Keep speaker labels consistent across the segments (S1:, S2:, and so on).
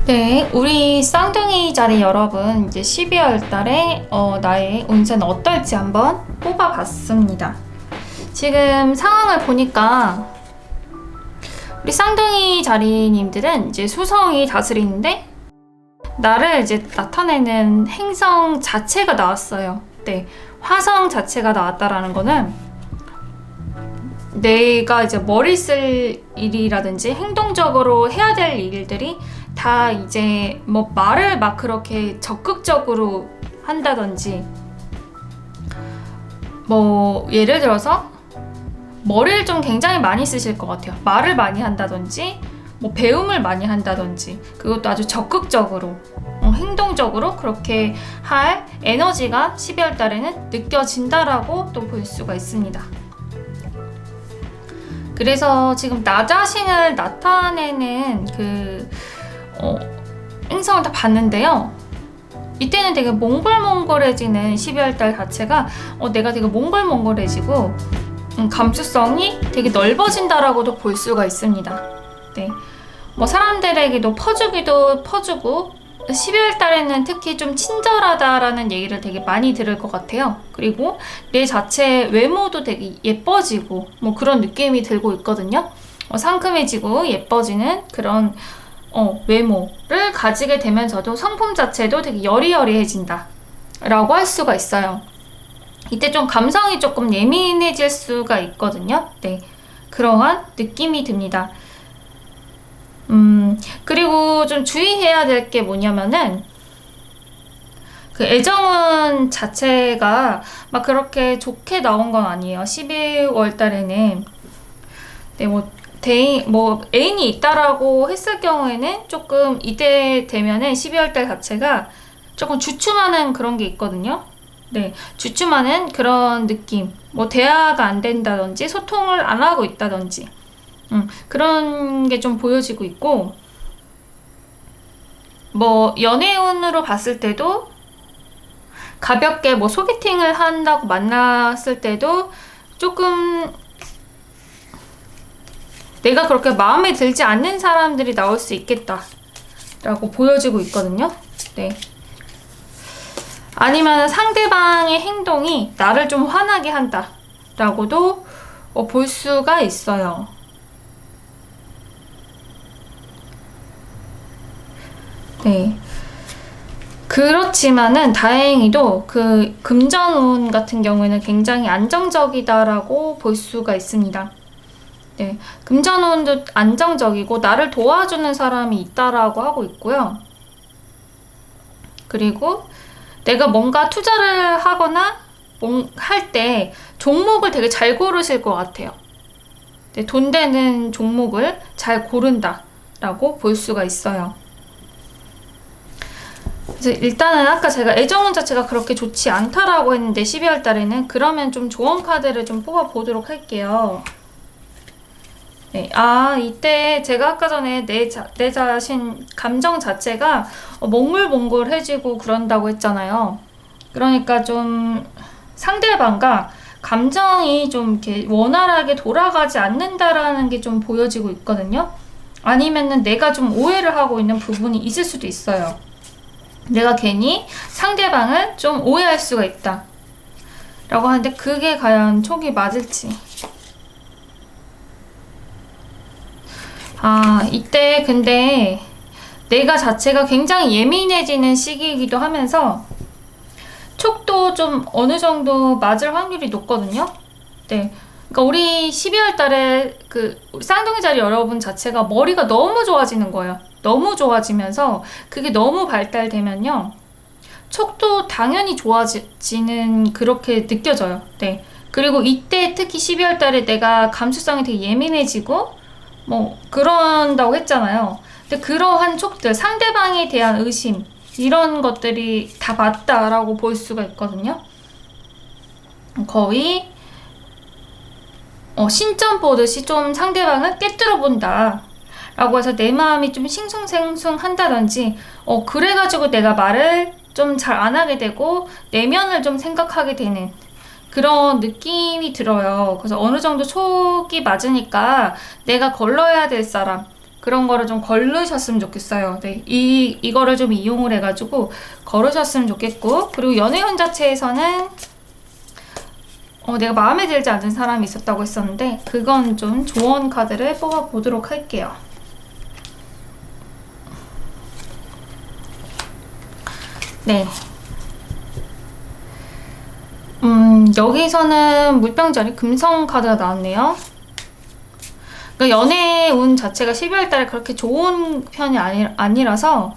S1: 네, 우리 쌍둥이 자리 여러분, 이제 12월 달에 나의 운세는 어떨지 한번 뽑아봤습니다. 지금 상황을 보니까 우리 쌍둥이 자리님들은 이제 수성이 다스리는데 나를 이제 나타내는 행성 자체가 나왔어요. 네, 화성 자체가 나왔다라는 거는 내가 이제 머리 쓸 일이라든지 행동적으로 해야 될 일들이 다 이제 뭐 말을 막 그렇게 적극적으로 한다든지 뭐 예를 들어서 머리를 좀 굉장히 많이 쓰실 것 같아요. 말을 많이 한다든지 뭐 배움을 많이 한다든지 그것도 아주 적극적으로 행동적으로 그렇게 할 에너지가 12월 달에는 느껴진다라고 또 볼 수가 있습니다. 그래서 지금 나 자신을 나타내는 행성을 다 봤는데요. 이때는 되게 몽골몽골해지는 12월달 자체가 내가 되게 몽골몽골해지고 감수성이 되게 넓어진다라고도 볼 수가 있습니다. 네, 뭐 사람들에게도 퍼주고 12월 달에는 특히 좀 친절하다라는 얘기를 되게 많이 들을 것 같아요. 그리고 내 자체 외모도 되게 예뻐지고 뭐 그런 느낌이 들고 있거든요. 상큼해지고 예뻐지는 그런 외모를 가지게 되면서도 성품 자체도 되게 여리여리해진다 라고 할 수가 있어요. 이때 좀 감성이 조금 예민해질 수가 있거든요. 네, 그러한 느낌이 듭니다. 그리고 좀 주의해야 될 게 뭐냐면은 그 애정운 자체가 막 그렇게 좋게 나온 건 아니에요. 12월 달에는 네, 뭐 애인이 있다라고 했을 경우에는 조금 이때 되면은 12월 달 자체가 조금 주춤하는 그런 게 있거든요. 네, 주춤하는 그런 느낌. 뭐 대화가 안 된다든지 소통을 안 하고 있다든지 그런 게 좀 보여지고 있고, 뭐 연애운으로 봤을 때도 가볍게 뭐 소개팅을 한다고 만났을 때도 조금 내가 그렇게 마음에 들지 않는 사람들이 나올 수 있겠다 라고 보여지고 있거든요. 네, 아니면 상대방의 행동이 나를 좀 화나게 한다 라고도 볼 수가 있어요. 네, 그렇지만은 다행히도 그 금전운 같은 경우에는 굉장히 안정적이다라고 볼 수가 있습니다. 네, 금전운도 안정적이고 나를 도와주는 사람이 있다라고 하고 있고요. 그리고 내가 뭔가 투자를 하거나 할 때 종목을 되게 잘 고르실 것 같아요. 네, 돈 되는 종목을 잘 고른다라고 볼 수가 있어요. 그래서 일단은 아까 제가 애정운 자체가 그렇게 좋지 않다라고 했는데 12월 달에는 그러면 좀 조언 카드를 좀 뽑아 보도록 할게요. 네, 이때 제가 아까 전에 내 자신 감정 자체가 몽글몽글해지고 그런다고 했잖아요. 그러니까 좀 상대방과 감정이 좀 이렇게 원활하게 돌아가지 않는다라는 게 좀 보여지고 있거든요. 아니면은 내가 좀 오해를 하고 있는 부분이 있을 수도 있어요. 내가 괜히 상대방을 좀 오해할 수가 있다 라고 하는데 그게 과연 촉이 맞을지. 이때 근데 내가 자체가 굉장히 예민해지는 시기이기도 하면서 촉도 좀 어느 정도 맞을 확률이 높거든요. 네, 그러니까 우리 12월 달에 우리 쌍둥이 자리 여러분 자체가 머리가 너무 좋아지는 거예요. 너무 좋아지면서 그게 너무 발달되면요, 촉도 당연히 좋아지는 그렇게 느껴져요. 네, 그리고 이때 특히 12월 달에 내가 감수성이 되게 예민해지고 뭐 그런다고 했잖아요. 근데 그러한 촉들, 상대방에 대한 의심 이런 것들이 다 맞다라고 볼 수가 있거든요. 거의 신점 보듯이 좀 상대방을 깨뜨려 본다 라고 해서 내 마음이 좀 싱숭생숭 한다든지 그래가지고 내가 말을 좀 잘 안 하게 되고 내면을 좀 생각하게 되는 그런 느낌이 들어요. 그래서 어느 정도 촉이 맞으니까 내가 걸러야 될 사람, 그런 거를 좀 걸르셨으면 좋겠어요. 네, 이거를 좀 이용을 해가지고 걸으셨으면 좋겠고, 그리고 연애운 자체에서는 내가 마음에 들지 않는 사람이 있었다고 했었는데 그건 좀 조언 카드를 뽑아 보도록 할게요. 네. 여기서는 물병자리 금성 카드가 나왔네요. 그러니까 연애 운 자체가 12월 달에 그렇게 좋은 편이 아니라서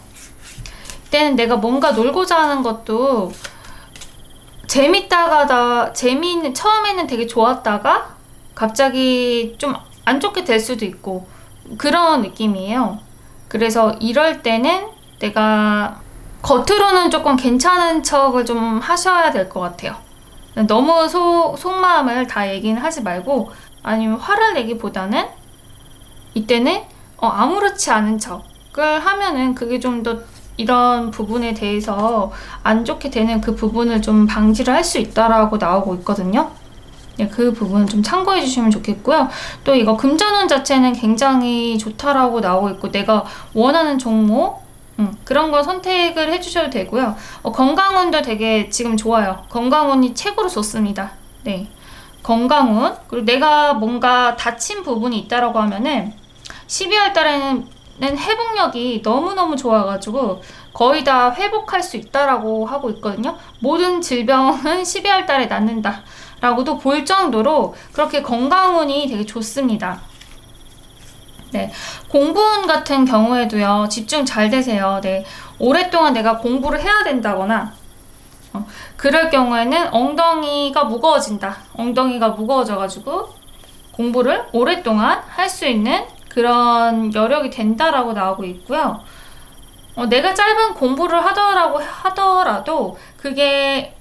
S1: 이때는 내가 뭔가 놀고자 하는 것도 처음에는 되게 좋았다가 갑자기 좀 안 좋게 될 수도 있고 그런 느낌이에요. 그래서 이럴 때는 내가 겉으로는 조금 괜찮은 척을 좀 하셔야 될 것 같아요. 너무 속마음을 다 얘기는 하지 말고, 아니면 화를 내기보다는 이때는 아무렇지 않은 척을 하면은 그게 좀 더 이런 부분에 대해서 안 좋게 되는 그 부분을 좀 방지를 할 수 있다라고 나오고 있거든요. 네, 그 부분 좀 참고해 주시면 좋겠고요. 또 이거 금전운 자체는 굉장히 좋다라고 나오고 있고, 내가 원하는 종목 그런 거 선택을 해주셔도 되고요. 건강운도 되게 지금 좋아요. 건강운이 최고로 좋습니다. 네, 건강운. 그리고 내가 뭔가 다친 부분이 있다라고 하면은 12월 달에는 회복력이 너무너무 좋아가지고 거의 다 회복할 수 있다라고 하고 있거든요. 모든 질병은 12월 달에 낫는다 라고도 볼 정도로 그렇게 건강운이 되게 좋습니다. 네, 공부운 같은 경우에도요, 집중 잘 되세요. 네, 오랫동안 내가 공부를 해야 된다거나 그럴 경우에는 엉덩이가 무거워진다. 엉덩이가 무거워져가지고 공부를 오랫동안 할 수 있는 그런 여력이 된다라고 나오고 있고요. 내가 짧은 공부를 하더라도 그게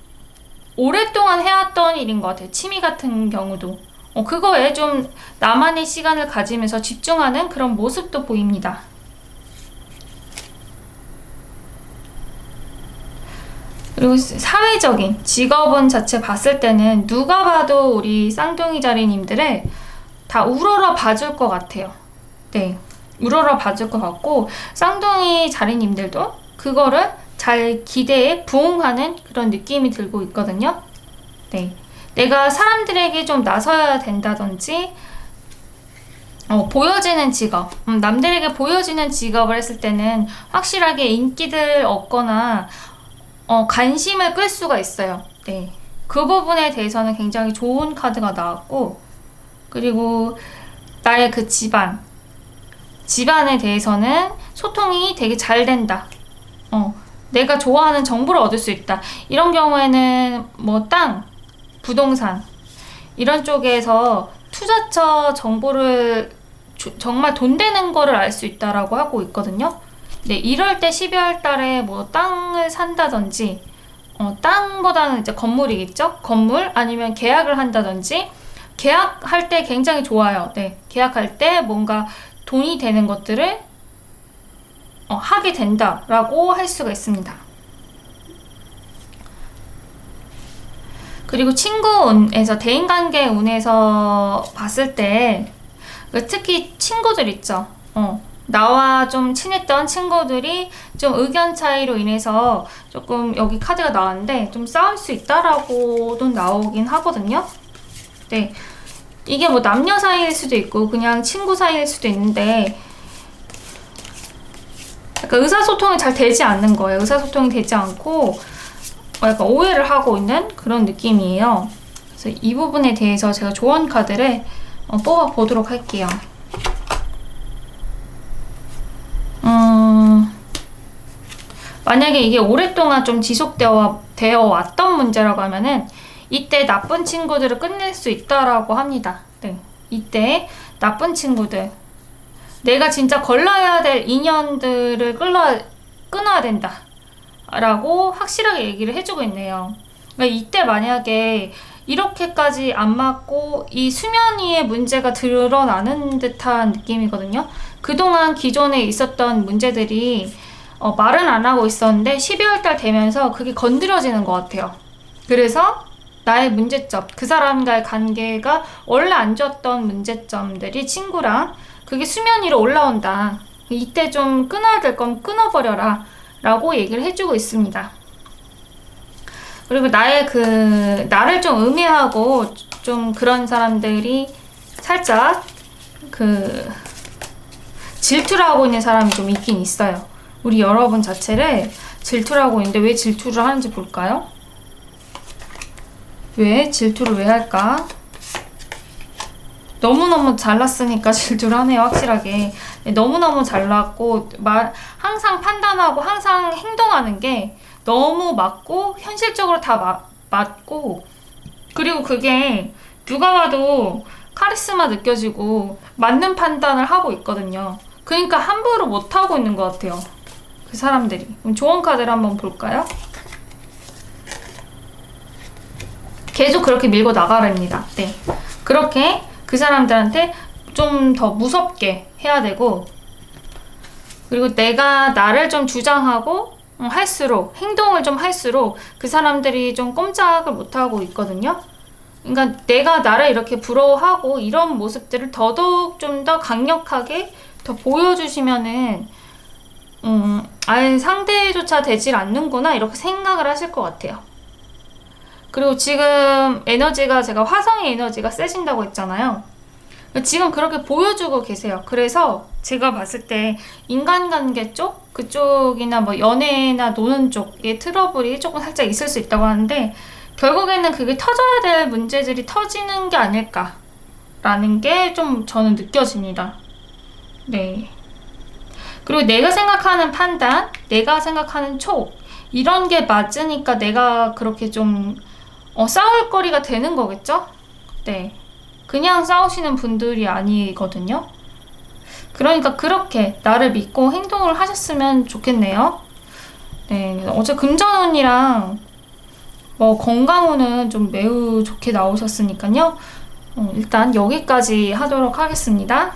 S1: 오랫동안 해왔던 일인 것 같아요. 취미 같은 경우도. 그거에 좀 나만의 시간을 가지면서 집중하는 그런 모습도 보입니다. 그리고 사회적인 직업운 자체 봤을 때는 누가 봐도 우리 쌍둥이 자리님들을 다 우러러 봐줄 것 같아요. 네, 우러러 봐줄 것 같고, 쌍둥이 자리님들도 그거를 잘 기대에 부응하는 그런 느낌이 들고 있거든요. 네, 내가 사람들에게 좀 나서야 된다든지, 보여지는 직업, 남들에게 보여지는 직업을 했을 때는 확실하게 인기를 얻거나 관심을 끌 수가 있어요. 네, 그 부분에 대해서는 굉장히 좋은 카드가 나왔고, 그리고 나의 그 집안에 대해서는 소통이 되게 잘 된다. 내가 좋아하는 정보를 얻을 수 있다. 이런 경우에는 뭐 땅, 부동산 이런 쪽에서 투자처 정보를 정말 돈 되는 거를 알 수 있다라고 하고 있거든요. 네, 이럴 때 12월 달에 뭐 땅을 산다든지, 땅보다는 이제 건물이겠죠? 건물 아니면 계약을 한다든지, 계약할 때 굉장히 좋아요. 네, 계약할 때 뭔가 돈이 되는 것들을 하게 된다라고 할 수가 있습니다. 그리고 친구운에서, 대인관계 운에서 봤을 때 특히 친구들 있죠. 나와 좀 친했던 친구들이 좀 의견 차이로 인해서 조금, 여기 카드가 나왔는데 좀 싸울 수 있다라고도 나오긴 하거든요. 네, 이게 뭐 남녀 사이일 수도 있고 그냥 친구 사이일 수도 있는데, 약간 의사소통이 잘 되지 않는 거예요. 의사소통이 되지 않고 약간 오해를 하고 있는 그런 느낌이에요. 그래서 이 부분에 대해서 제가 조언 카드를 뽑아 보도록 할게요. 만약에 이게 오랫동안 좀 지속되어 왔던 문제라고 하면은 이때 나쁜 친구들을 끝낼 수 있다라고 합니다. 네, 이때 나쁜 친구들, 내가 진짜 걸러야 될 인연들을 끊어야 된다 라고 확실하게 얘기를 해주고 있네요. 그러니까 이때 만약에 이렇게까지 안 맞고 이 수면 위에 문제가 드러나는 듯한 느낌이거든요. 그동안 기존에 있었던 문제들이 말은 안 하고 있었는데 12월 달 되면서 그게 건드려지는 것 같아요. 그래서 나의 문제점, 그 사람과의 관계가 원래 안 좋았던 문제점들이 친구랑 그게 수면 위로 올라온다. 이때 좀 끊어야 될 건 끊어버려라 라고 얘기를 해주고 있습니다. 그리고 나를 좀 음해하고 좀 그런 사람들이 살짝 질투를 하고 있는 사람이 좀 있긴 있어요. 우리 여러분 자체를 질투를 하고 있는데 왜 질투를 하는지 볼까요? 왜 질투를 왜 할까? 너무너무 잘났으니까 질투를 하네요. 확실하게 너무너무 잘났고 항상 판단하고 항상 행동하는 게 너무 맞고 현실적으로 다 맞고, 그리고 그게 누가 봐도 카리스마 느껴지고 맞는 판단을 하고 있거든요. 그러니까 함부로 못하고 있는 것 같아요, 그 사람들이. 그럼 조언 카드를 한번 볼까요? 계속 그렇게 밀고 나가랍니다. 네, 그렇게 그 사람들한테 좀 더 무섭게 해야 되고, 그리고 내가 나를 좀 주장하고 할수록, 행동을 좀 할수록 그 사람들이 좀 꼼짝을 못하고 있거든요. 그러니까 내가 나를 이렇게 부러워하고 이런 모습들을 더더욱 좀 더 강력하게 더 보여주시면은 아예 상대조차 되질 않는구나 이렇게 생각을 하실 것 같아요. 그리고 지금 에너지가, 제가 화성의 에너지가 세진다고 했잖아요. 지금 그렇게 보여주고 계세요. 그래서 제가 봤을 때 인간관계 쪽, 그쪽이나 뭐 연애나 노는 쪽의 트러블이 조금 살짝 있을 수 있다고 하는데, 결국에는 그게 터져야 될 문제들이 터지는 게 아닐까라는 게 좀 저는 느껴집니다. 네. 그리고 내가 생각하는 판단, 내가 생각하는 촉, 이런 게 맞으니까 내가 그렇게 좀 싸울 거리가 되는 거겠죠? 네. 그냥 싸우시는 분들이 아니거든요. 그러니까 그렇게 나를 믿고 행동을 하셨으면 좋겠네요. 네. 어제 금전운이랑 건강운은 좀 매우 좋게 나오셨으니까요. 일단 여기까지 하도록 하겠습니다.